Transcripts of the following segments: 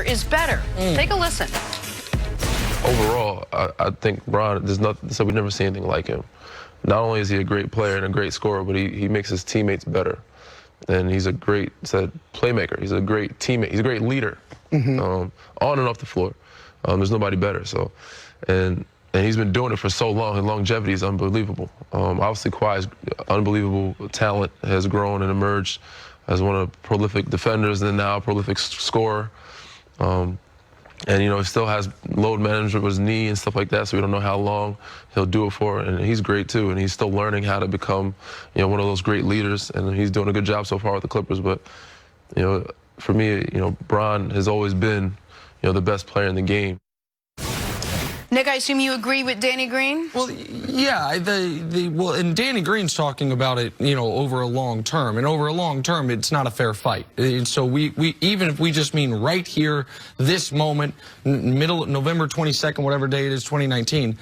is better. Take a listen. Overall, I think Bron, there's nothing, so we've never seen anything like him. Not only is he a great player and a great scorer, but he makes his teammates better. And he's a great playmaker. He's a great teammate. He's a great leader, on and off the floor. There's nobody better. So, and he's been doing it for so long. His longevity is unbelievable. Obviously, Kawhi's unbelievable talent has grown and emerged as one of the prolific defenders and now a prolific scorer. And, you know, he still has load management with his knee and stuff like that, so we don't know how long he'll do it for. And he's great, too, and he's still learning how to become, you know, one of those great leaders. And he's doing a good job so far with the Clippers. But, you know, for me, you know, Bron has always been, you know, the best player in the game. Nick, I assume you agree with Danny Green? Well, yeah, and Danny Green's talking about it, you know, over a long term, and over a long term, it's not a fair fight. So we even if we just mean right here, this moment, middle November 22nd, whatever day it is, 2019,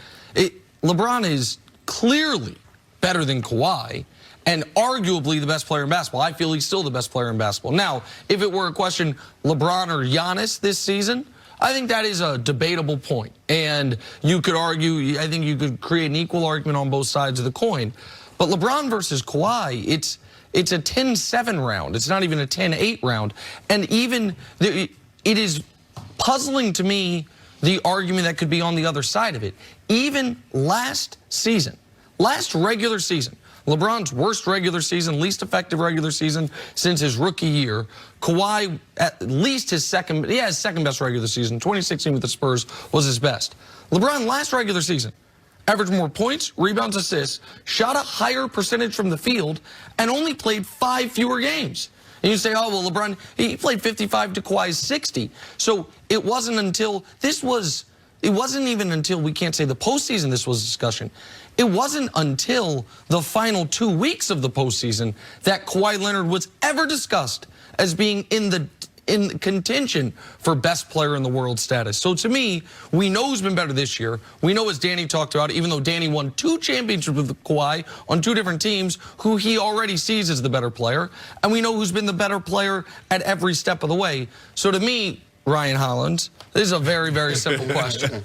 LeBron is clearly better than Kawhi, and arguably the best player in basketball. I feel he's still the best player in basketball. Now, if it were a question, LeBron or Giannis this season, I think that is a debatable point. And you could argue, I think you could create an equal argument on both sides of the coin. But LeBron versus Kawhi, it's a 10-7 round. It's not even a 10-8 round. And even, it is puzzling to me, the argument that could be on the other side of it. Even last season, last regular season, LeBron's worst regular season, least effective regular season since his rookie year. Kawhi, at least his second best regular season. 2016 with the Spurs was his best. LeBron last regular season averaged more points, rebounds, assists, shot a higher percentage from the field, and only played 5 fewer games. And you say, oh, well, LeBron, he played 55 to Kawhi's 60. So it wasn't until it wasn't even until, we can't say the postseason this was a discussion. It wasn't until the final 2 weeks of the postseason that Kawhi Leonard was ever discussed as being in contention for best player in the world status. So to me, we know who's been better this year. We know, as Danny talked about, even though Danny won 2 championships with Kawhi on 2 different teams, who he already sees as the better player. And we know who's been the better player at every step of the way. So to me, Ryan Hollins, this is a very, very simple question.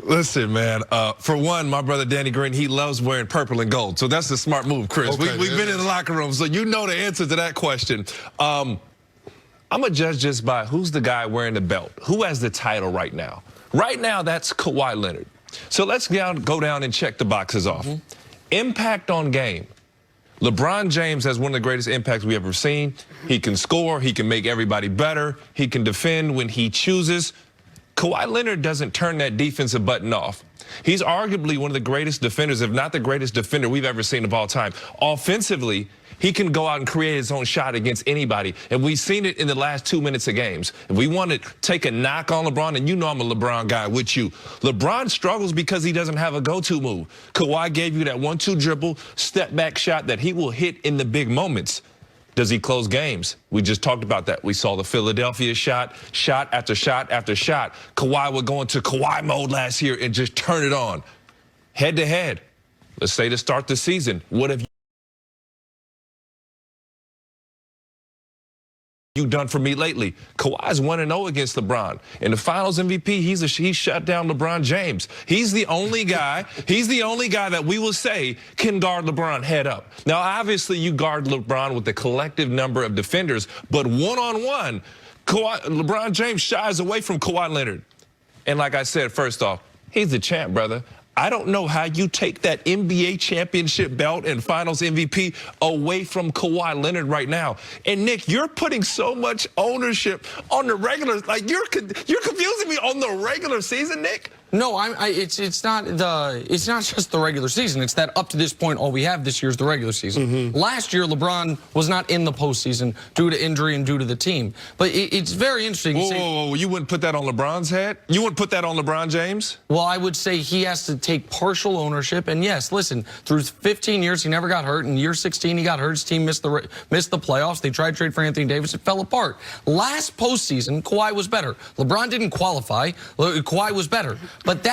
Listen, man, for one, my brother Danny Green, he loves wearing purple and gold. So that's a smart move, Chris. Okay, We've been in the locker room, so you know the answer to that question. I'm going to judge just by who's the guy wearing the belt. Who has the title right now? Right now, that's Kawhi Leonard. So let's go down and check the boxes off. Impact on game. LeBron James has one of the greatest impacts we've ever seen. He can score. He can make everybody better. He can defend when he chooses. Kawhi Leonard doesn't turn that defensive button off. He's arguably one of the greatest defenders, if not the greatest defender we've ever seen of all time. Offensively, he can go out and create his own shot against anybody, and we've seen it in the last 2 minutes of games. If we want to take a knock on LeBron, and you know I'm a LeBron guy with you, LeBron struggles because he doesn't have a go-to move. Kawhi gave you that 1-2 dribble, step-back shot that he will hit in the big moments. Does he close games? We just talked about that. We saw the Philadelphia shot after shot after shot. Kawhi would go into Kawhi mode last year and just turn it on. Head-to-head, let's say to start the season, what have you done for me lately? Kawhi's 1-0 against LeBron. In the Finals MVP, he shut down LeBron James. He's the only guy that we will say can guard LeBron head up. Now, obviously, you guard LeBron with the collective number of defenders, but one-on-one, LeBron James shies away from Kawhi Leonard. And like I said, first off, he's the champ, brother. I don't know how you take that NBA championship belt and Finals MVP away from Kawhi Leonard right now. And Nick, you're putting so much ownership on the regular, like you're confusing me on the regular season, Nick. No, it's not just the regular season. It's that up to this point, all we have this year is the regular season. Last year, LeBron was not in the postseason due to injury and due to the team. But it's very interesting. Whoa, you wouldn't put that on LeBron's head? You wouldn't put that on LeBron James? Well, I would say he has to take partial ownership. And yes, listen, through 15 years, he never got hurt. In year 16, he got hurt. His team missed the playoffs. They tried to trade for Anthony Davis. It fell apart. Last postseason, Kawhi was better. LeBron didn't qualify. Kawhi was better. But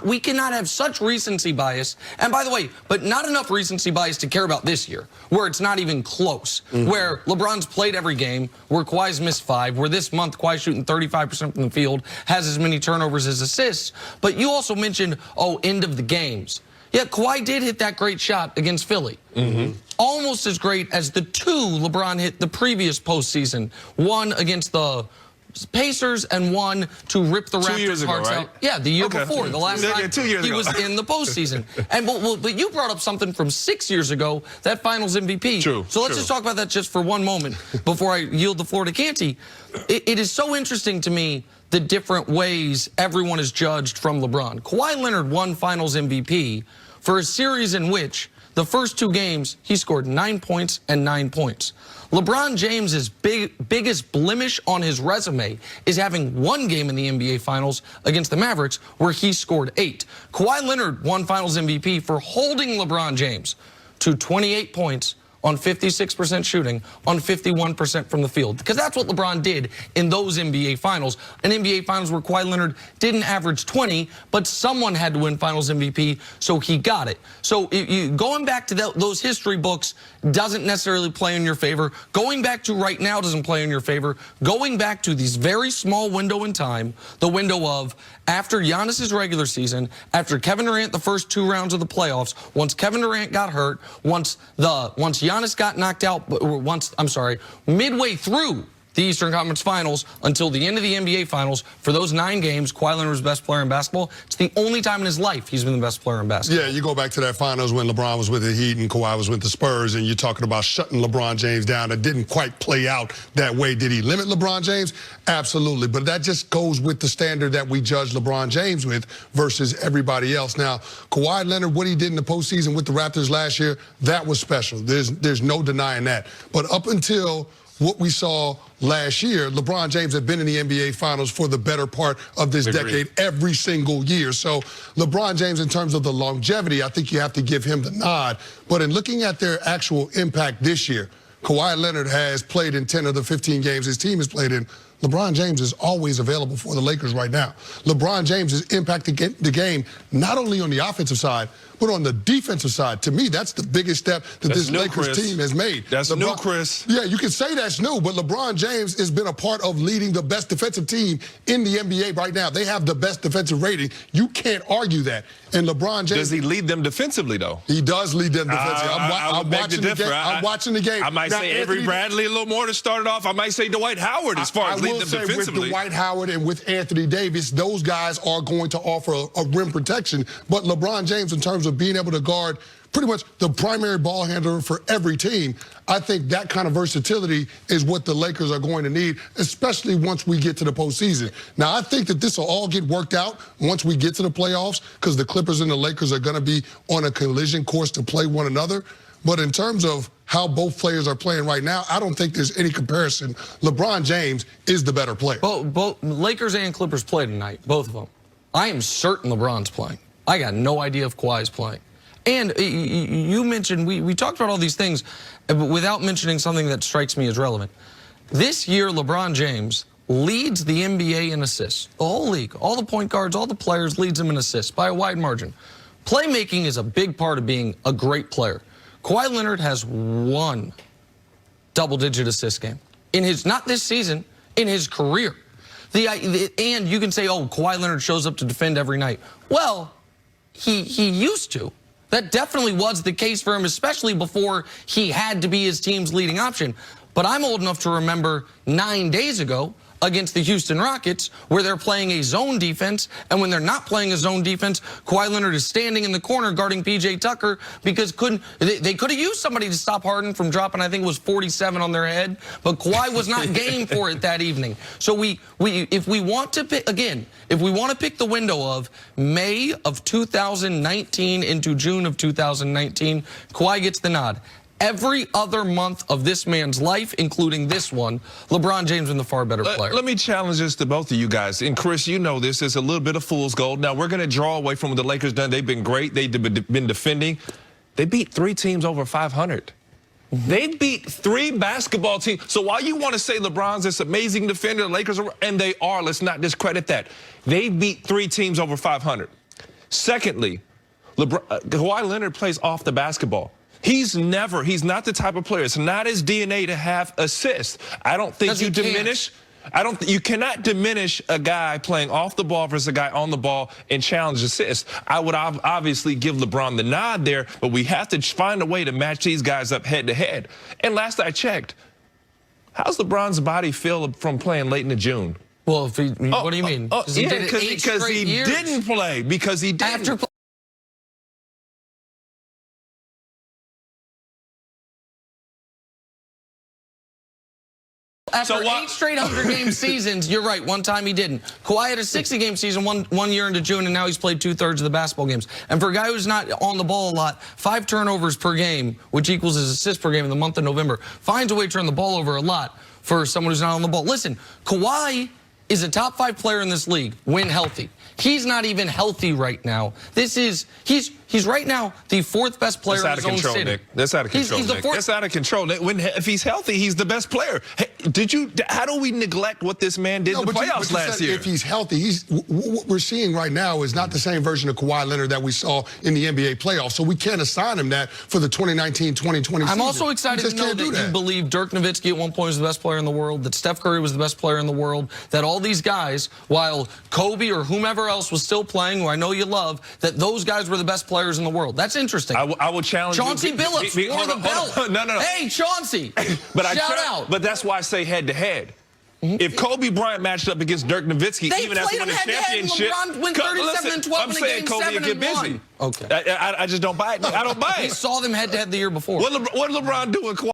we cannot have such recency bias. And by the way, but not enough recency bias to care about this year, where it's not even close, where LeBron's played every game, where Kawhi's missed 5, where this month Kawhi's shooting 35% from the field, has as many turnovers as assists. But you also mentioned, end of the games. Yeah, Kawhi did hit that great shot against Philly. Almost as great as the 2 LeBron hit the previous postseason. One against the Pacers and one to rip the Raptors' hearts out. Yeah, the year before, the last time 2 years he ago. was in the postseason. And but you brought up something from 6 years ago, that Finals MVP. True. So let's just talk about that just for one moment before I yield the floor to Canty. It is so interesting to me the different ways everyone is judged from LeBron. Kawhi Leonard won Finals MVP for a series in which the first 2 games he scored 9 points and 9 points. LeBron James's biggest blemish on his resume is having 1 game in the NBA Finals against the Mavericks where he scored 8. Kawhi Leonard won Finals MVP for holding LeBron James to 28 points on 56% shooting on 51% from the field. Because that's what LeBron did in those NBA Finals. An NBA Finals where Kawhi Leonard didn't average 20, but someone had to win Finals MVP, so he got it. So going back to those history books doesn't necessarily play in your favor. Going back to right now doesn't play in your favor. Going back to these very small window in time, the window of after Giannis's regular season, after Kevin Durant the first 2 rounds of the playoffs, once Kevin Durant got hurt, once Giannis got knocked out, midway through the Eastern Conference Finals until the end of the NBA Finals, for those 9 games, Kawhi Leonard was the best player in basketball. It's the only time in his life he's been the best player in basketball. Yeah, you go back to that Finals when LeBron was with the Heat and Kawhi was with the Spurs, and you're talking about shutting LeBron James down. It didn't quite play out that way. Did he limit LeBron James? Absolutely. But that just goes with the standard that we judge LeBron James with versus everybody else. Now, Kawhi Leonard, what he did in the postseason with the Raptors last year, that was special. There's no denying that. But up until what we saw last year, LeBron James had been in the NBA Finals for the better part of this decade every single year. So LeBron James, in terms of the longevity, I think you have to give him the nod. But in looking at their actual impact this year, Kawhi Leonard has played in 10 of the 15 games his team has played in. LeBron James is always available for the Lakers right now. LeBron James has impacted the game not only on the offensive side, but on the defensive side. To me, that's the biggest step that this Lakers team has made. That's new, Chris. Yeah, you can say that's new, but LeBron James has been a part of leading the best defensive team in the NBA right now. They have the best defensive rating. You can't argue that. And LeBron James... Does he lead them defensively, though? He does lead them defensively. I'm watching the game. I might say Avery Bradley a little more to start it off. I might say Dwight Howard as far as leading them defensively. With Dwight Howard and with Anthony Davis, those guys are going to offer a rim protection. But LeBron James, in terms of being able to guard pretty much the primary ball handler for every team, I think that kind of versatility is what the Lakers are going to need, especially once we get to the postseason. Now, I think that this will all get worked out once we get to the playoffs because the Clippers and the Lakers are going to be on a collision course to play one another. But in terms of how both players are playing right now, I don't think there's any comparison. LeBron James is the better player. Both Lakers and Clippers play tonight, both of them. I am certain LeBron's playing. I got no idea if Kawhi's playing. And you mentioned, we talked about all these things without mentioning something that strikes me as relevant. This year, LeBron James leads the NBA in assists. The whole league, all the point guards, all the players, leads them in assists by a wide margin. Playmaking is a big part of being a great player. Kawhi Leonard has 1 double-digit assist game. In his, not this season, in his career. And you can say, oh, Kawhi Leonard shows up to defend every night. Well, he used to. That definitely was the case for him, especially before he had to be his team's leading option. But I'm old enough to remember 9 days ago against the Houston Rockets where they're playing a zone defense, and when they're not playing a zone defense, Kawhi Leonard is standing in the corner guarding P.J. Tucker because they could have used somebody to stop Harden from dropping, I think it was 47 on their head, but Kawhi was not game for it that evening. So if we want to pick, again, if we want to pick the window of May of 2019 into June of 2019, Kawhi gets the nod. Every other month of this man's life, including this one, LeBron James is the far better player. Let me challenge this to both of you guys. And Chris, you know this is a little bit of fool's gold. Now, we're going to draw away from what the Lakers done. They've been great. They've been defending. They beat 3 teams over 500. They beat 3 basketball teams. So while you want to say LeBron's this amazing defender, the Lakers are, and they are, let's not discredit that. They beat 3 teams over 500. Secondly, Kawhi Leonard plays off the basketball. He's not the type of player. It's not his DNA to have assists. I don't think you diminish. You cannot diminish a guy playing off the ball versus a guy on the ball and challenge assists. I would obviously give LeBron the nod there, but we have to find a way to match these guys up head to head. And last I checked, how's LeBron's body feel from playing late into June? Well, what do you mean? Because he didn't play. Because he didn't. After 8 straight 100-game seasons, you're right, one time he didn't. Kawhi had a 60-game season one year into June, and now he's played 2/3 of the basketball games. And for a guy who's not on the ball a lot, 5 turnovers per game, which equals his assists per game in the month of November, finds a way to turn the ball over a lot for someone who's not on the ball. Listen, Kawhi is a top 5 player in this league when healthy. He's not even healthy right now. He's right now the 4th best player in his own city. Nick. That's out of control, Nick. That's out of control. If he's healthy, he's the best player. Hey, how do we neglect what this man did in the playoffs last year? If he's healthy, what we're seeing right now is not the same version of Kawhi Leonard that we saw in the NBA playoffs. So we can't assign him that for the 2019-2020 season. I'm also excited to know that you believe Dirk Nowitzki at one point was the best player in the world, that Steph Curry was the best player in the world, that all these guys, while Kobe or whomever else was still playing, who I know you love, that those guys were the best players in the world. That's interesting. I will challenge Chauncey you. Billups wore the belt. No. Hey, Chauncey, shout out. But that's why I say head-to-head. If Kobe Bryant matched up against Dirk Nowitzki, even after winning a championship, LeBron win 37 and 12 I'm in saying Kobe would get busy. Okay. I just don't buy it. I don't buy it. We saw them head-to-head the year before. What did LeBron do in Kawhi?